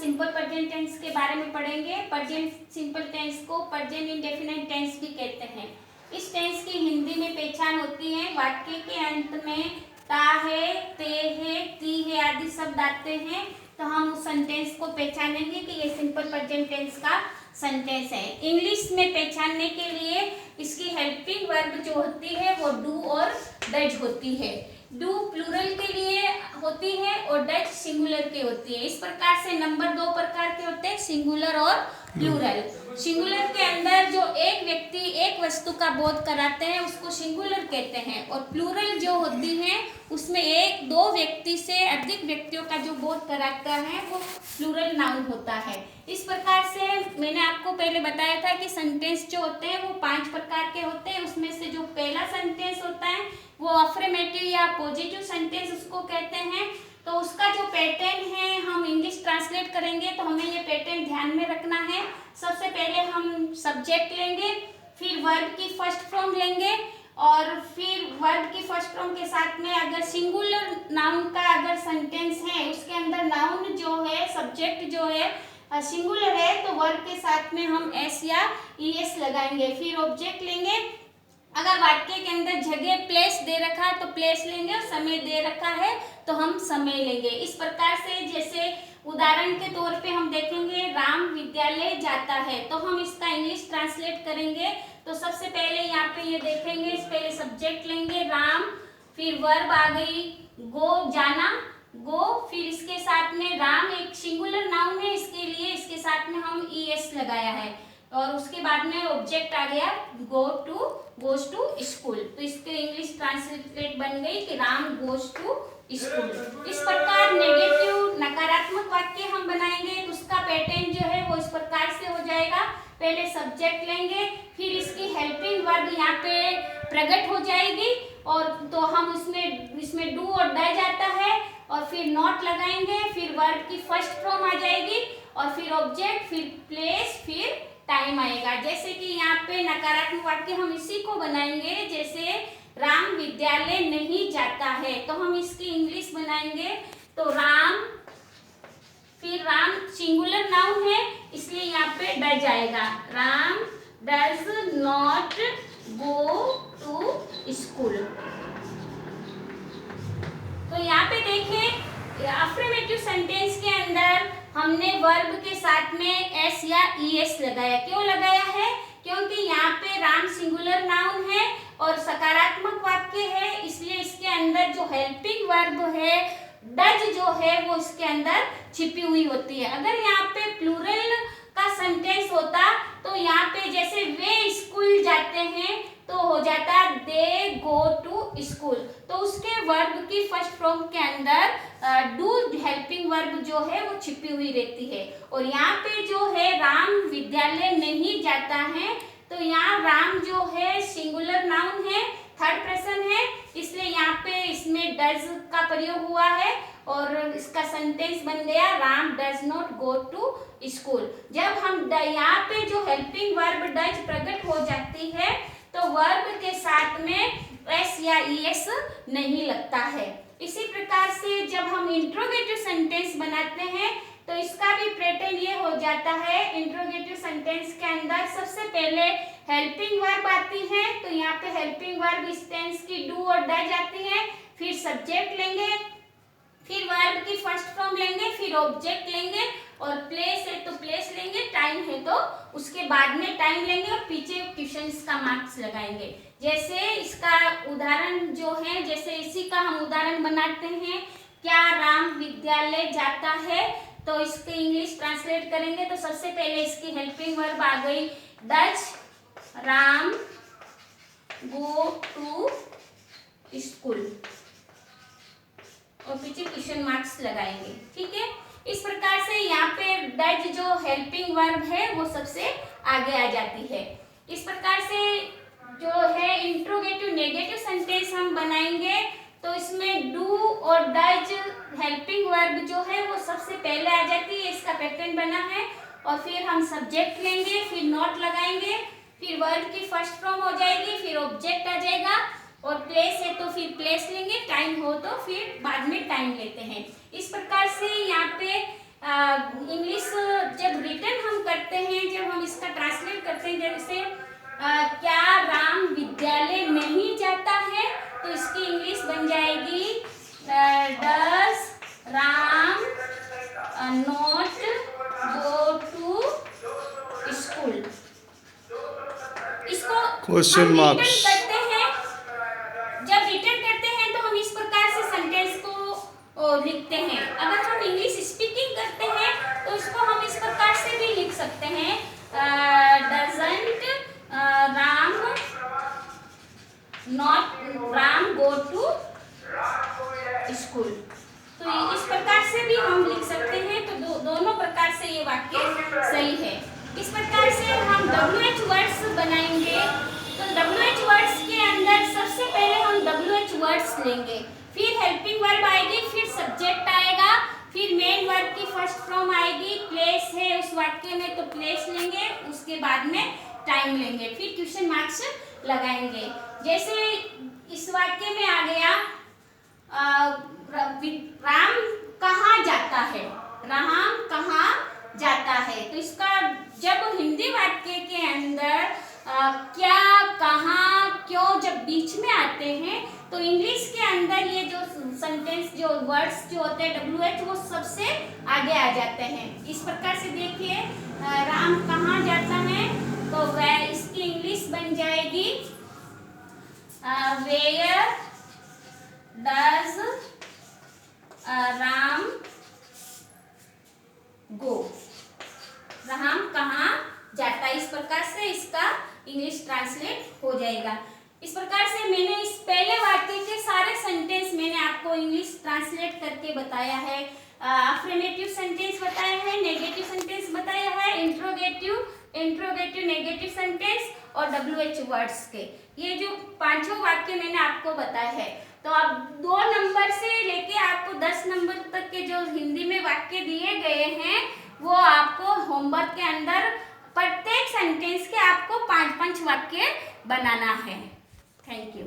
Simple present tense के बारे में पढ़ेंगे। प्रेजेंट सिंपल टेंस को प्रेजेंट इंडेफिनिट टेंस भी कहते हैं। इस टेंस की हिंदी में पहचान होती है, वाक्य के अंत में ता है, ते है, ती है आदि शब्द आते हैं तो हम उस सेंटेंस को पहचानेंगे कि ये सिंपल प्रेजेंट टेंस का सेंटेंस है। इंग्लिश में पहचानने के लिए इसकी हेल्पिंग वर्ब जो होती है वो डू और डज होती है। डू प्लूरल के लिए होती है और डज सिंगुलर के होती है। इस प्रकार से नंबर दो प्रकार के होते हैं, सिंगुलर और प्लूरल। सिंगुलर के अंदर जो एक व्यक्ति एक वस्तु का बोध कराते हैं उसको सिंगुलर कहते हैं, और प्लूरल जो होती है उसमें एक दो व्यक्ति से अधिक व्यक्तियों का जो बोध कराता है वो प्लूरल नाउन होता है। इस प्रकार से मैंने आपको पहले बताया था कि सेंटेंस जो होते हैं वो 5 प्रकार के होते हैं। उसमें से जो पहला सेंटेंस होता है वो अफर्मेटिव या पॉजिटिव सेंटेंस उसको कहते हैं। तो उसका जो पैटर्न है हम इंग्लिश ट्रांसलेट करेंगे तो हमें ये पैटर्न ध्यान में रखना है। सबसे पहले हम सब्जेक्ट लेंगे, फिर वर्ब की फर्स्ट फॉर्म लेंगे, और फिर वर्ब की फर्स्ट फॉर्म के साथ में अगर सिंगुलर नाउन का अगर सेंटेंस है उसके अंदर नाउन जो है सब्जेक्ट जो है सिंगुलर है तो वर्ब के साथ में हम एस या ईएस लगाएंगे। फिर ऑब्जेक्ट लेंगे, अगर वाक्य के अंदर जगह प्लेस दे रखा है तो प्लेस लेंगे, और समय दे रखा है तो हम समय लेंगे। इस प्रकार से जैसे उदाहरण के तौर पे हम देखेंगे राम विद्यालय जाता है तो हम इसका इंग्लिश ट्रांसलेट करेंगे। तो सबसे पहले यहाँ पे ये देखेंगे, इस पहले सब्जेक्ट लेंगे राम, फिर वर्ब आ गई गो जाना, गो, फिर इसके साथ में राम एक सिंगुलर नाउन है इसके लिए इसके साथ में हम ईएस लगाया है, और उसके बाद में ऑब्जेक्ट आ गया गोज टू स्कूल। तो इसके इंग्लिश ट्रांसलेट बन गई कि राम गोज टू स्कूल। इस प्रकार नेगेटिव नकारात्मक वाक्य हम बनाएंगे तो उसका पैटर्न जो है वो इस प्रकार से हो जाएगा। पहले सब्जेक्ट लेंगे, फिर इसकी हेल्पिंग वर्ब यहाँ पे प्रकट हो जाएगी, और तो हम इसमें डू और डज आता है, और फिर नॉट लगाएंगे, फिर वर्ब की फर्स्ट फॉर्म आ जाएगी, और फिर ऑब्जेक्ट, फिर प्लेस, फिर टाइम आएगा। जैसे कि यहाँ पे नकारात्मक वाक्य हम इसी को बनाएंगे, जैसे राम विद्यालय नहीं जाता है तो हम इसकी इंग्लिश बनाएंगे तो राम, फिर राम सिंगुलर नाउन है इसलिए यहाँ पे डज आएगा, Ram does not go to school. तो यहाँ पे देखें अफर्मेटिव सेंटेंस के अंदर हमने वर्ब के साथ में एस या ईएस लगाया। क्यों लगाया है? क्योंकि यहाँ पे राम सिंगुलर नाउन है और सकारात्मक वाक्य है, इसलिए इसके अंदर जो हेल्पिंग वर्ब है डज जो है वो इसके अंदर छिपी हुई होती है। अगर यहाँ पे प्लूरल का सेंटेंस होता तो यहाँ पे जैसे वे स्कूल जाते हैं तो हो जाता दे गो टू स्कूल, तो उसके वर्ब की फर्स्ट फॉर्म के अंदर डू हेल्पिंग वर्ब जो है वो छिपी हुई रहती है। और यहाँ पे जो है राम विद्यालय नहीं जाता है तो यहाँ राम जो है सिंगुलर नाउन है, थर्ड पर्सन है, इसलिए यहाँ पे इसमें डज का प्रयोग हुआ है और इसका सेंटेंस बन गया Ram does not go to school. जब हम यहाँ पे जो हेल्पिंग वर्ब डज प्रकट हो जाती है तो वर्ब के साथ में एस या ईएस नहीं लगता है। इसी प्रकार से जब हम इंट्रोगेटिव सेंटेंस बनाते हैं तो इसका भी पैटर्न ये हो जाता है। इंट्रोगेटिव सेंटेंस के अंदर सबसे पहले हेल्पिंग वर्ब आती है, तो यहाँ पे हेल्पिंग वर्ब इस टेंस की डू और डज आती है, फिर सब्जेक्ट लेंगे, फिर वर्ब की फर्स्ट फॉर्म लेंगे, फिर ऑब्जेक्ट लेंगे, और प्लेस है तो प्लेस लेंगे, टाइम है तो उसके बाद में टाइम लेंगे, और पीछे क्वेश्चंस का मार्क्स लगाएंगे। जैसे इसका उदाहरण जो है, जैसे इसी का हम उदाहरण बनाते हैं, क्या राम विद्यालय जाता है, तो इसके इंग्लिश ट्रांसलेट करेंगे तो सबसे पहले इसकी हेल्पिंग वर्ब आ गई does Ram go to school, और पीछे क्वेश्चन मार्क्स लगाएंगे। ठीक है, इस प्रकार से यहाँ पे डज जो हेल्पिंग वर्ब है वो सबसे आगे आ जाती है। इस प्रकार से जो है इंट्रोगेटिव नेगेटिव सेंटेंस हम बनाएंगे तो इसमें डू और डज हेल्पिंग वर्ब जो है वो सबसे पहले आ जाती है, इसका पैटर्न बना है, और फिर हम सब्जेक्ट लेंगे, फिर नॉट लगाएंगे, फिर वर्ब की फर्स्ट फॉर्म हो जाएगी, फिर ऑब्जेक्ट आ जाएगा, और प्लेस है तो फिर प्लेस लेंगे, टाइम हो तो फिर बाद में टाइम लेते हैं। इस प्रकार से यहाँ पे इंग्लिश जैसे क्या राम विद्यालय नहीं जाता है, तो इसकी इंग्लिश बन जाएगी does Ram not go to school. इसको क्वेश्चन हम मार्क्स रिटर्न करते हैं, जब रिटर्न करते हैं तो हम इस प्रकार से सेंटेंस को लिखते हैं। अगर हम इंग्लिश स्पीकिंग करते हैं तो इसको हम इस प्रकार से भी लिख सकते हैं, doesn't Ram not Ram go to school. तो इस प्रकार से भी हम लिख सकते हैं, तो दोनों प्रकार से ये वाक्य सही है। इस प्रकार से हम WH वर्ड्स बनाएंगे। तो WH वर्ड्स के अंदर सबसे पहले हम WH वर्ड्स लेंगे, फिर हेल्पिंग वर्ब आएगी, फिर सब्जेक्ट आएगा, फिर मेन वर्ब की फर्स्ट फॉर्म आएगी, प्लेस है उस वाक्य में तो प्लेस लेंगे, उसके बाद में टाइम लेंगे, फिर क्वेश्चन मार्क्स लगाएंगे। जैसे इस वाक्य में आ गया राम कहाँ जाता है, राम कहाँ जाता है। तो इसका जब हिंदी वाक्य के अंदर क्या, कहाँ, क्यों जब बीच में आते हैं तो इंग्लिश के अंदर ये जो सेंटेंस जो वर्ड्स जो होते हैं WH वो सबसे आगे आ जाते हैं। इस प्रकार से देखिए राम कहाँ जाता है, तो वह इसकी इंग्लिश बन जाएगी वेयर डज राम गो, राम कहाँ जाता है। इस प्रकार से इसका इंग्लिश ट्रांसलेट हो जाएगा। इस प्रकार से मैंने इस पहले वाक्य के सारे सेंटेंस मैंने आपको इंग्लिश ट्रांसलेट करके बताया है। अफर्मेटिव सेंटेंस बताया है, नेगेटिव सेंटेंस बताया है, इंट्रोगेटिव नेगेटिव सेंटेंस और WH वर्ड्स के ये जो पांचों वाक्य मैंने आपको बताए हैं। तो अब 2 नंबर से लेके आपको 10 नंबर तक के जो हिंदी में वाक्य दिए गए हैं वो आपको होमवर्क के अंदर प्रत्येक सेंटेंस के आपको 5-5 वाक्य बनाना है। Thank you.